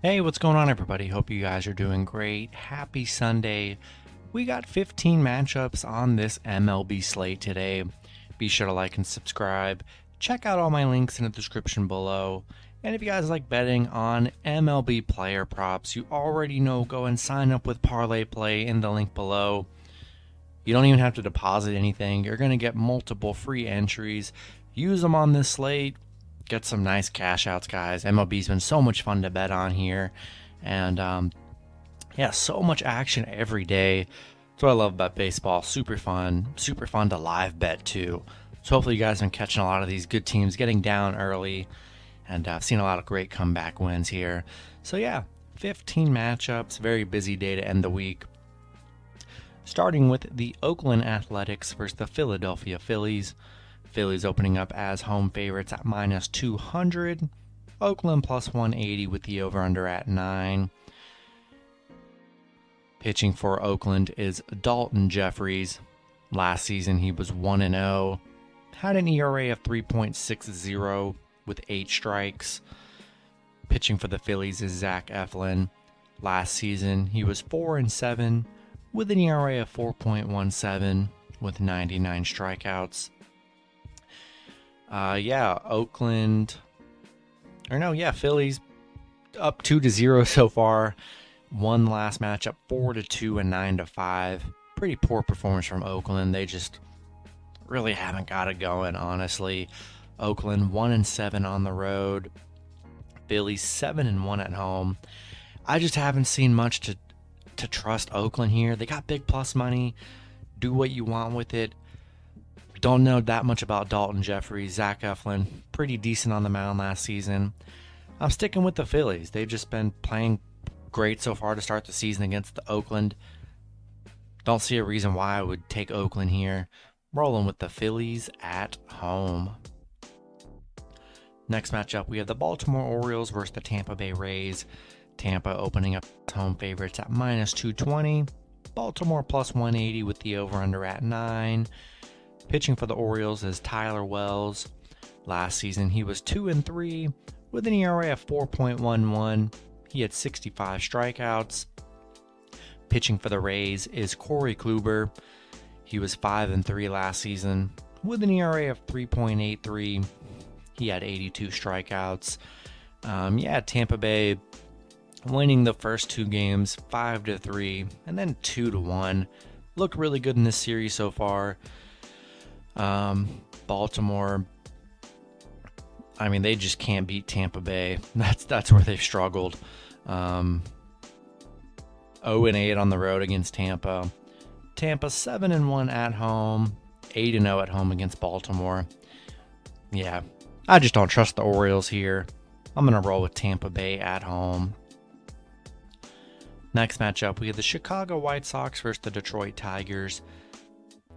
Hey, what's going on, everybody? Hope you guys are doing great. Happy Sunday. We got 15 matchups on this MLB slate today. Be sure to like and subscribe. Check out all my links in the description below. And if you guys like betting on MLB player props, you already know, go and sign up with Parlay Play in the link below. You don't even have to deposit anything. You're going to get multiple free entries. Use them on this slate. Get some nice cash outs, guys. MLB's been so much fun to bet on here. And yeah, so much action every day. That's what I love about baseball. Super fun to live bet too. So hopefully you guys have been catching a lot of these good teams getting down early. And I've seen a lot of great comeback wins here. So yeah, 15 matchups. Very busy day to end the week. Starting with the Oakland Athletics versus the Philadelphia Phillies. Phillies opening up as home favorites at minus 200. Oakland plus 180 with the over-under at 9. Pitching for Oakland is Dalton Jeffries. Last season he was 1-0. Had an ERA of 3.60 with 8 strikes. Pitching for the Phillies is Zach Eflin. Last season he was 4-7 with an ERA of 4.17 with 99 strikeouts. Phillies up 2-0 so far. Won last matchup 4-2 and 9-5. Pretty poor performance from Oakland. They just really haven't got it going, honestly. Oakland 1-7 on the road. Phillies 7-1 at home. I just haven't seen much to trust Oakland here. They got big plus money. Do what you want with it. Don't know that much about Dalton Jeffries. Zach Eflin, pretty decent on the mound last season. I'm sticking with the Phillies. They've just been playing great so far to start the season against the Oakland. Don't see a reason why I would take Oakland here. Rolling with the Phillies at home. Next matchup, we have the Baltimore Orioles versus the Tampa Bay Rays. Tampa opening up home favorites at minus 220. Baltimore plus 180 with the over-under at 9. Pitching for the Orioles is Tyler Wells. Last season he was 2-3 with an ERA of 4.11. He had 65 strikeouts. Pitching for the Rays is Corey Kluber. He was 5-3 last season with an ERA of 3.83. He had 82 strikeouts. Tampa Bay winning the first 2 games 5-3 and then 2-1. Looked really good in this series so far. Baltimore, I mean, they just can't beat Tampa Bay. That's where they've struggled. 0-8 on the road against Tampa. Tampa 7-1 at home, 8-0 at home against Baltimore. Yeah, I just don't trust the Orioles here. I'm gonna roll with Tampa Bay at home. Next matchup, we have the Chicago White Sox versus the Detroit Tigers.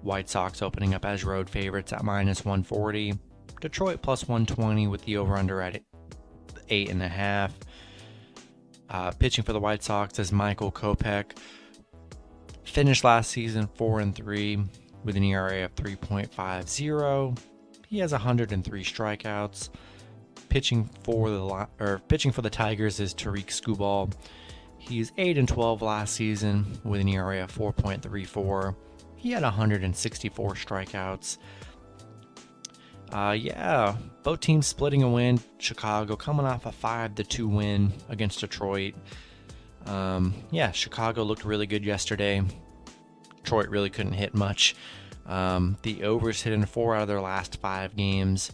White Sox opening up as road favorites at minus 140. Detroit plus 120 with the over-under at 8.5. Pitching for the White Sox is Michael Kopech. Finished last season 4-3 with an ERA of 3.50. He has 103 strikeouts. Pitching for the Tigers is Tariq Skubal. He's 8-12 last season with an ERA of 4.34. He had 164 strikeouts. Both teams splitting a win. Chicago coming off a 5-2 win against Detroit. Chicago looked really good yesterday. Detroit really couldn't hit much. The overs hit in 4 out of their last 5 games.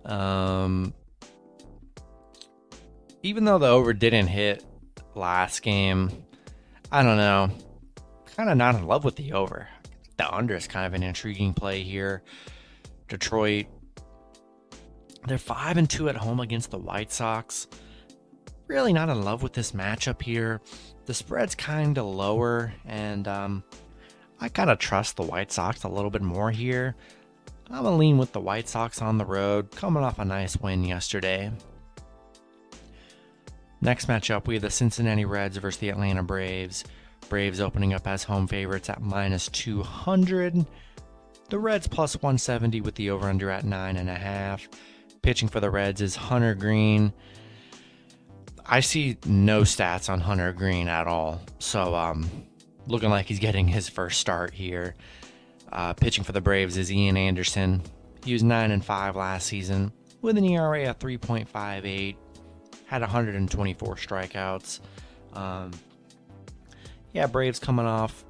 Even though the over didn't hit last game, I don't know. Kind of not in love with the over. The under is kind of an intriguing play here. Detroit, they're 5-2 at home against the White Sox. Really not in love with this matchup here. The spread's kind of lower, and I kind of trust the White Sox a little bit more here. I'm going to lean with the White Sox on the road, coming off a nice win yesterday. Next matchup, we have the Cincinnati Reds versus the Atlanta Braves. Braves opening up as home favorites at minus 200. The Reds plus 170 with the over-under at 9.5. Pitching for the Reds is Hunter Green. I see no stats on Hunter Green at all. So, looking like he's getting his first start here. Pitching for the Braves is Ian Anderson. He was 9-5 last season with an ERA of 3.58. Had 124 strikeouts. Braves coming off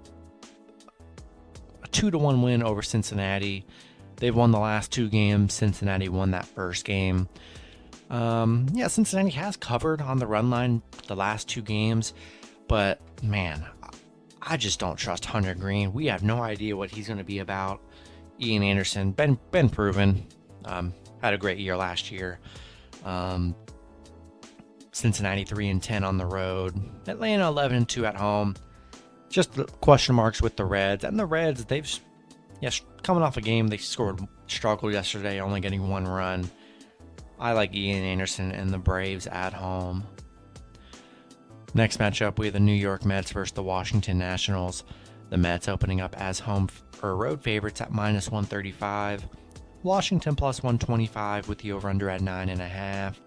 a 2-1 win over Cincinnati. They've won the last 2 games. Cincinnati won that first game. Cincinnati has covered on the run line the last 2 games, but man, I just don't trust Hunter Green. We have no idea what he's going to be about. Ian Anderson, been proven, had a great year last year. Cincinnati 3-10 on the road. Atlanta 11-2 at home. Just question marks with the Reds. And the Reds, coming off a game, they struggled yesterday, only getting 1 run. I like Ian Anderson and the Braves at home. Next matchup, we have the New York Mets versus the Washington Nationals. The Mets opening up as home or road favorites at -135. Washington +125 with the over-under at 9.5.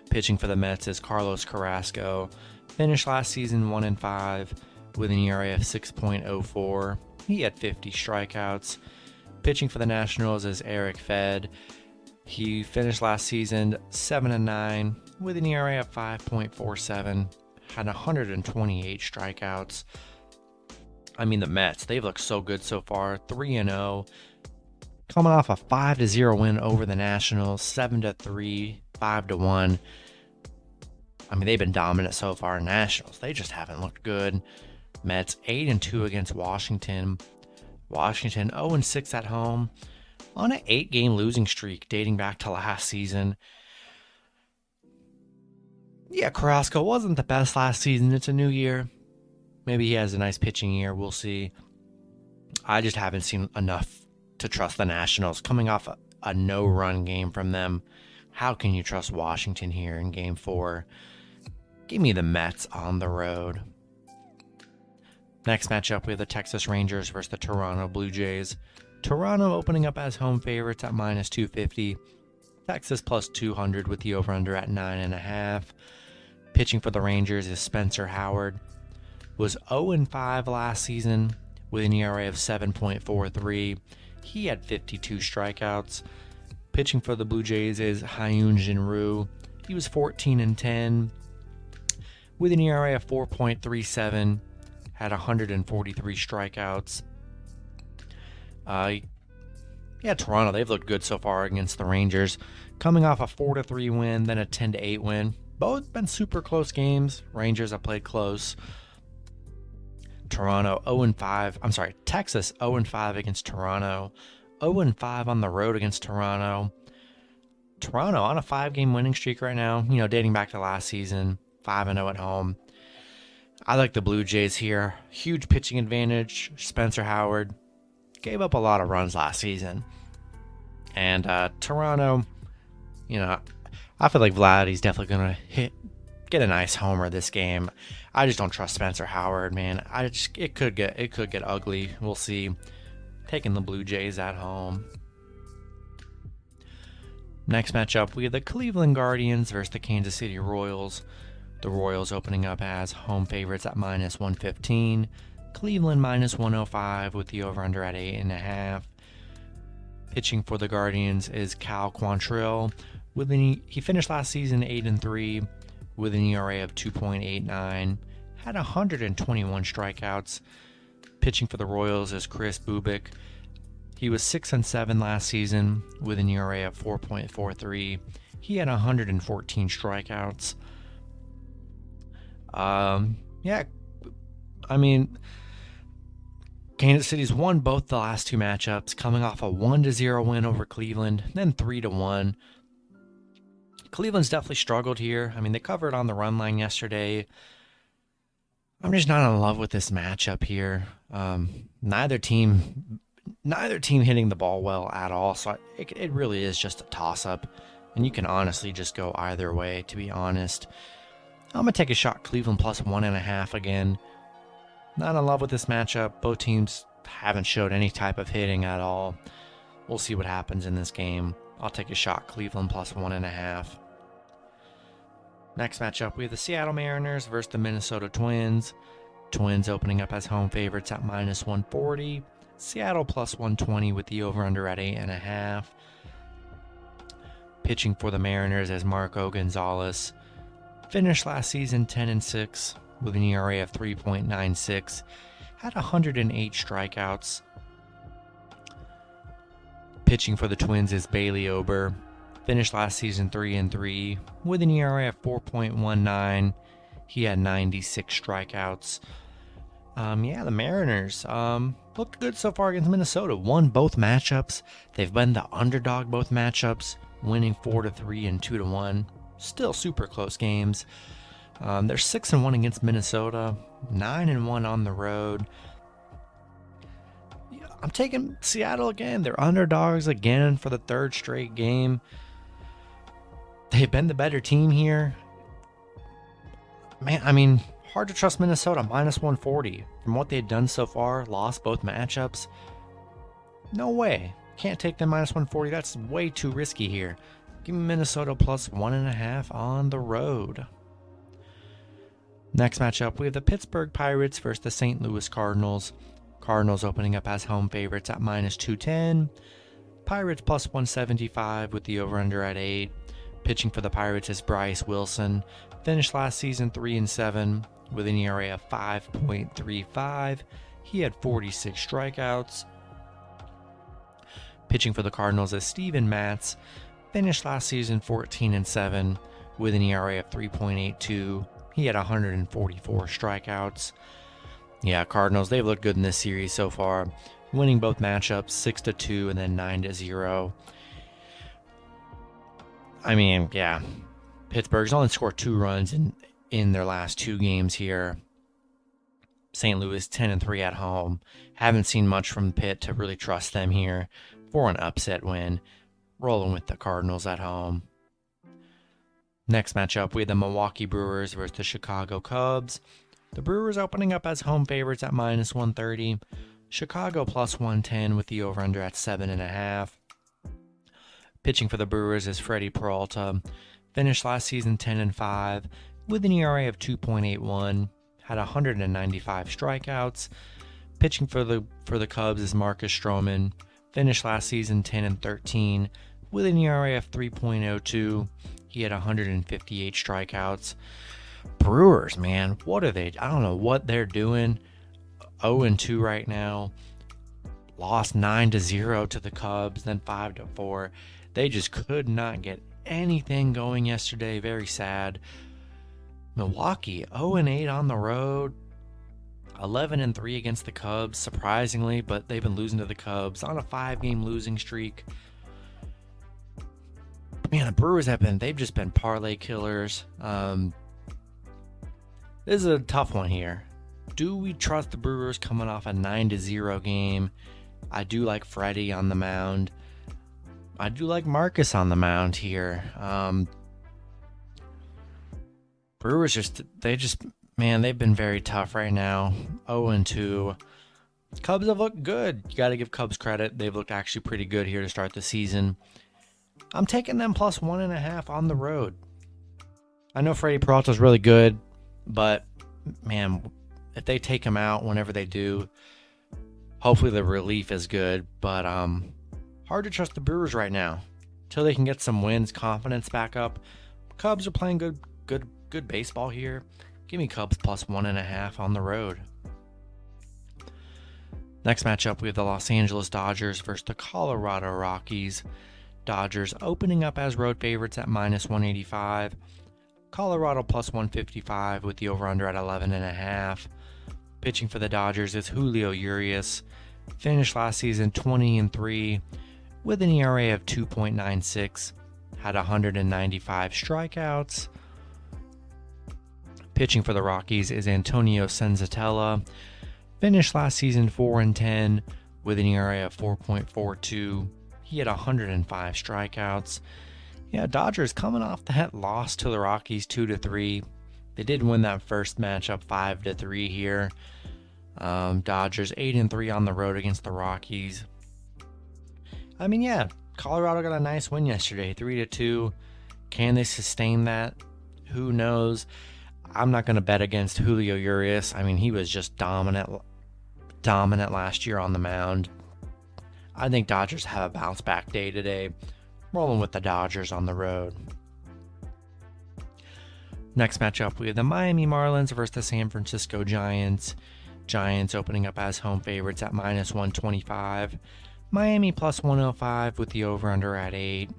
Pitching for the Mets is Carlos Carrasco. Finished last season 1-5 with an ERA of 6.04. He had 50 strikeouts. Pitching for the Nationals is Eric Fed. He finished last season 7-9 with an ERA of 5.47. Had 128 strikeouts. I mean, the Mets, they've looked so good so far. 3-0. Coming off a 5-0 win over the Nationals. 7-3, 5-1. I mean, they've been dominant so far. Nationals, they just haven't looked good. Mets 8-2 against Washington. Washington 0-6 at home on an 8-game losing streak dating back to last season. Yeah, Carrasco wasn't the best last season. It's a new year. Maybe he has a nice pitching year. We'll see. I just haven't seen enough to trust the Nationals. Coming off a no-run game from them, how can you trust Washington here in Game 4? Give me the Mets on the road. Next matchup, we have the Texas Rangers versus the Toronto Blue Jays. Toronto opening up as home favorites at -250. Texas +200 with the over-under at 9.5. Pitching for the Rangers is Spencer Howard. Was 0-5 last season with an ERA of 7.43. He had 52 strikeouts. Pitching for the Blue Jays is Hyun Jin Ryu. He was 14-10 with an ERA of 4.37. Had 143 strikeouts. Toronto, they've looked good so far against the Rangers. Coming off a 4-3 win, then a 10-8 win. Both been super close games. Rangers have played close. Texas 0-5 against Toronto. 0-5 on the road against Toronto. Toronto on a 5-game winning streak right now, dating back to last season. 5-0 at home. I like the Blue Jays here. Huge pitching advantage. Spencer Howard gave up a lot of runs last season. And Toronto, I feel like Vladdy's definitely going to get a nice homer this game. I just don't trust Spencer Howard, man. It could get ugly. We'll see. Taking the Blue Jays at home. Next matchup, we have the Cleveland Guardians versus the Kansas City Royals. The Royals opening up as home favorites at -115. Cleveland -105 with the over-under at 8.5. Pitching for the Guardians is Cal Quantrill. He finished last season 8-3 with an ERA of 2.89. Had 121 strikeouts. Pitching for the Royals is Chris Bubik. He was 6-7 last season with an ERA of 4.43. He had 114 strikeouts. Kansas City's won both the last 2 matchups, coming off a 1-0 win over Cleveland, then 3-1. Cleveland's definitely struggled here. They covered on the run line yesterday. I'm just not in love with this matchup here. Neither team hitting the ball well at all, so it really is just a toss-up, and you can honestly just go either way, to be honest. I'm going to take a shot Cleveland +1.5 again. Not in love with this matchup. Both teams haven't showed any type of hitting at all. We'll see what happens in this game. I'll take a shot Cleveland +1.5. Next matchup, we have the Seattle Mariners versus the Minnesota Twins. Twins opening up as home favorites at -140. Seattle +120 with the over-under at 8.5. Pitching for the Mariners is Marco Gonzalez. Finished last season 10-6 with an ERA of 3.96. Had 108 strikeouts. Pitching for the Twins is Bailey Ober. Finished last season 3-3 with an ERA of 4.19. He had 96 strikeouts. The Mariners looked good so far against Minnesota. Won both matchups. They've been the underdog both matchups, winning 4-3 and 2-1. Still super close games. They're 6-1 against Minnesota, 9-1 on the road. I'm taking Seattle again. They're underdogs again for the third straight game. They've been the better team here. Man, I mean, hard to trust Minnesota, -140. From what they've done so far, lost both matchups. No way. Can't take them -140. That's way too risky here. Give me Minnesota +1.5 on the road. Next matchup, we have the Pittsburgh Pirates versus the St. Louis Cardinals. Cardinals opening up as home favorites at -210. Pirates +175 with the over-under at 8. Pitching for the Pirates is Bryce Wilson. Finished last season 3-7 with an ERA of 5.35. He had 46 strikeouts. Pitching for the Cardinals is Steven Matz. Finished last season 14-7 with an ERA of 3.82. He had 144 strikeouts. Yeah, Cardinals, they've looked good in this series so far, winning both matchups 6-2 and then 9-0. I mean, yeah, Pittsburgh's only scored 2 runs in their last 2 games here. St. Louis 10-3 at home. Haven't seen much from Pitt to really trust them here for an upset win. Rolling with the Cardinals at home. Next matchup, we have the Milwaukee Brewers versus the Chicago Cubs. The Brewers opening up as home favorites at -130. Chicago +110 with the over-under at 7.5. Pitching for the Brewers is Freddie Peralta. Finished last season 10-5 with an ERA of 2.81. Had 195 strikeouts. Pitching for the Cubs is Marcus Stroman. Finished last season 10-13 with an ERA of 3.02. He had 158 strikeouts. Brewers, man, what are they? I don't know what they're doing. 0-2 right now. Lost 9-0 to the Cubs, then 5-4. They just could not get anything going yesterday. Very sad. Milwaukee 0-8 on the road. 11-3 against the Cubs, surprisingly, but they've been losing to the Cubs on a 5-game losing streak. Man, the Brewers they've just been parlay killers. This is a tough one here. Do we trust the Brewers coming off a 9-0 game? I do like Freddie on the mound. I do like Marcus on the mound here. Brewers they've been very tough right now. 0-2. Cubs have looked good. You got to give Cubs credit. They've looked actually pretty good here to start the season. I'm taking them +1.5 on the road. I know Freddie Peralta's really good, but man, if they take him out whenever they do, hopefully the relief is good. But hard to trust the Brewers right now. Until they can get some wins, confidence back up. Cubs are playing good baseball here. Give me Cubs +1.5 on the road. Next matchup, we have the Los Angeles Dodgers versus the Colorado Rockies. Dodgers opening up as road favorites at -185. Colorado +155 with the over-under at 11.5. Pitching for the Dodgers is Julio Urias. Finished last season 20-3 with an ERA of 2.96. Had 195 strikeouts. Pitching for the Rockies is Antonio Senzatella. Finished last season 4-10 with an ERA of 4.42. He had 105 strikeouts. Yeah, Dodgers coming off that loss to the Rockies 2-3. They did win that first matchup 5-3 here. Dodgers 8-3 on the road against the Rockies. I mean, yeah, Colorado got a nice win yesterday, 3-2. Can they sustain that Who knows? I'm not going to bet against Julio Urias. I mean, he was just dominant last year on the mound. I think Dodgers have a bounce back day today. Rolling with the Dodgers on the road. Next matchup, we have the Miami Marlins versus the San Francisco Giants. Giants opening up as home favorites at -125. Miami +105 with the over-under at 8.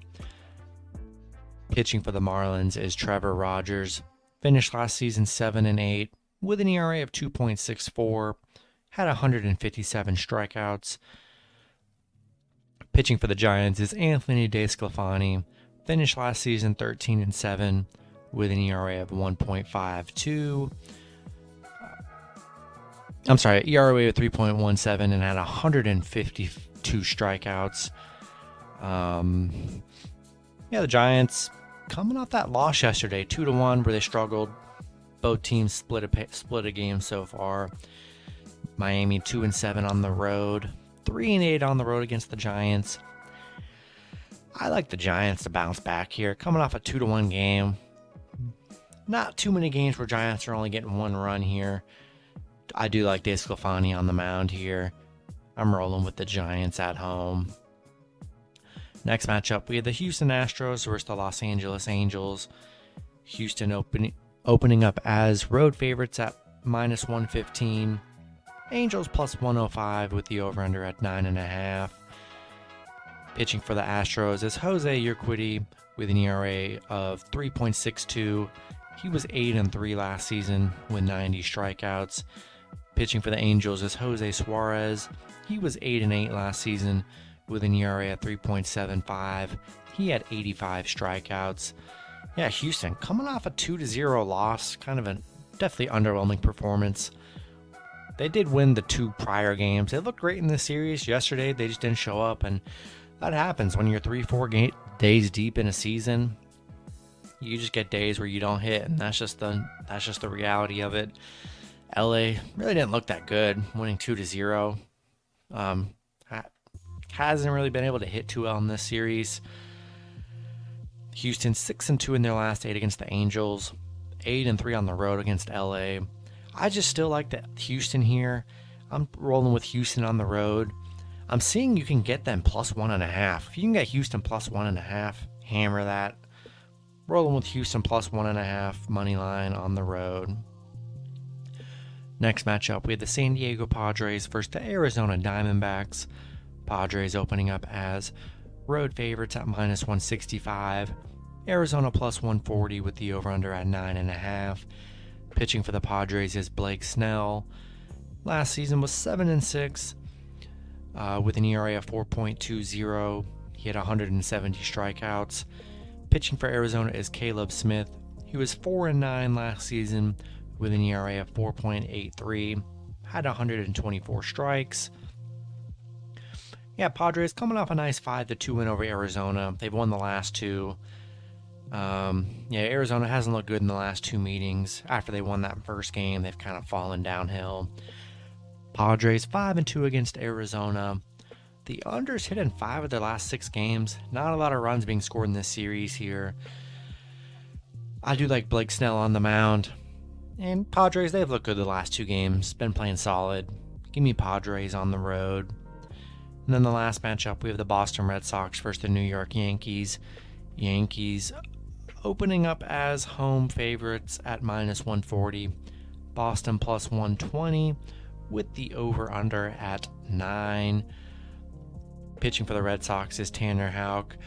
Pitching for the Marlins is Trevor Rogers. Finished last season 7-8 with an ERA of 2.64. Had 157 strikeouts. Pitching for the Giants is Anthony DeSclafani. Finished last season 13-7 with an ERA of 1.52. ERA of 3.17 and had 152 strikeouts. The Giants coming off that loss yesterday, 2-1, where they struggled. Both teams split a game so far. Miami 2-7 on the road, 3-8 on the road against the Giants. I like the Giants to bounce back here, coming off a 2-1 game. Not too many games where Giants are only getting one run here. I do like DeSclafani on the mound here. I'm rolling with the Giants at home. Next matchup, we have the Houston Astros versus the Los Angeles Angels. Houston opening up as road favorites at -115. Angels +105 with the over-under at 9.5. Pitching for the Astros is Jose Urquidy with an ERA of 3.62. He was 8-3 last season with 90 strikeouts. Pitching for the Angels is Jose Suarez. He was 8-8 last season with an ERA at 3.75. He had 85 strikeouts. Yeah, Houston coming off a 2-0 loss, kind of a definitely underwhelming performance. They did win the 2 prior games. They looked great in this series. Yesterday, they just didn't show up, and that happens when you're 3-4 days deep in a season. You just get days where you don't hit, and that's just the reality of it. LA really didn't look that good, winning 2-0. Hasn't really been able to hit too well in this series. Houston 6-2 in their last 8 against the Angels, 8-3 on the road against LA. I just still like the Houston here. I'm rolling with Houston on the road. I'm seeing you can get them +1.5. If you can get Houston +1.5, hammer that. Rolling with Houston +1.5 money line on the road. Next matchup, we have the San Diego Padres versus the Arizona Diamondbacks. Padres opening up as road favorites at -165. Arizona +140 with the over-under at 9.5. Pitching for the Padres is Blake Snell. Last season was 7-6 with an ERA of 4.20. He had 170 strikeouts. Pitching for Arizona is Caleb Smith. He was 4-9 last season with an ERA of 4.83. Had 124 strikes. Yeah, Padres coming off a nice 5-2 win over Arizona. They've won the last 2. Arizona hasn't looked good in the last 2 meetings. After they won that first game, they've kind of fallen downhill. Padres 5-2 against Arizona. The under's hit in 5 of their last 6 games. Not a lot of runs being scored in this series here. I do like Blake Snell on the mound. And Padres, they've looked good the last 2 games. Been playing solid. Give me Padres on the road. And then the last matchup, we have the Boston Red Sox versus the New York Yankees. Yankees opening up as home favorites at -140. Boston +120 with the over-under at 9. Pitching for the Red Sox is Tanner Houck.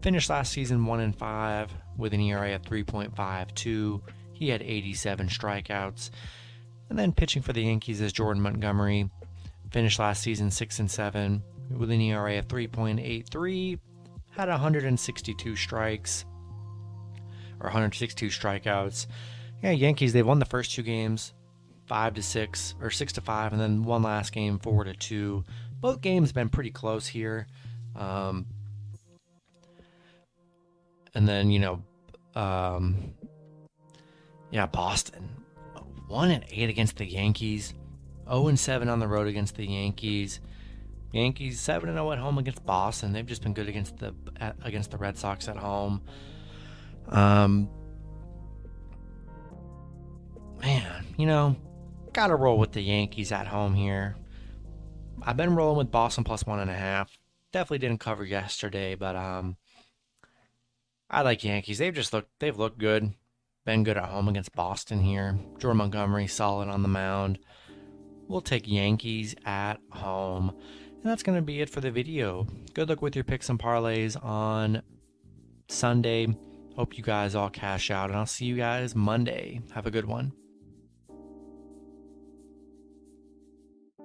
Finished last season 1-5 with an ERA of 3.52. He had 87 strikeouts. And then pitching for the Yankees is Jordan Montgomery. Finished last season 6-7 with an ERA of 3.83. Had 162 strikes. Or 162 strikeouts. Yeah, Yankees, they've won the first 2 games 5-6 or 6-5, and then one last game 4-2. Both games been pretty close here. And then, Boston 1-8 against the Yankees. 0-7 on the road against the Yankees. Yankees 7-0 at home against Boston. They've just been good against the Red Sox at home. gotta roll with the Yankees at home here. I've been rolling with Boston plus 1.5. Definitely didn't cover yesterday, but I like Yankees. They've looked good. Been good at home against Boston here. Jordan Montgomery solid on the mound. We'll take Yankees at home. And that's going to be it for the video. Good luck with your picks and parlays on Sunday. Hope you guys all cash out, and I'll see you guys Monday. Have a good one.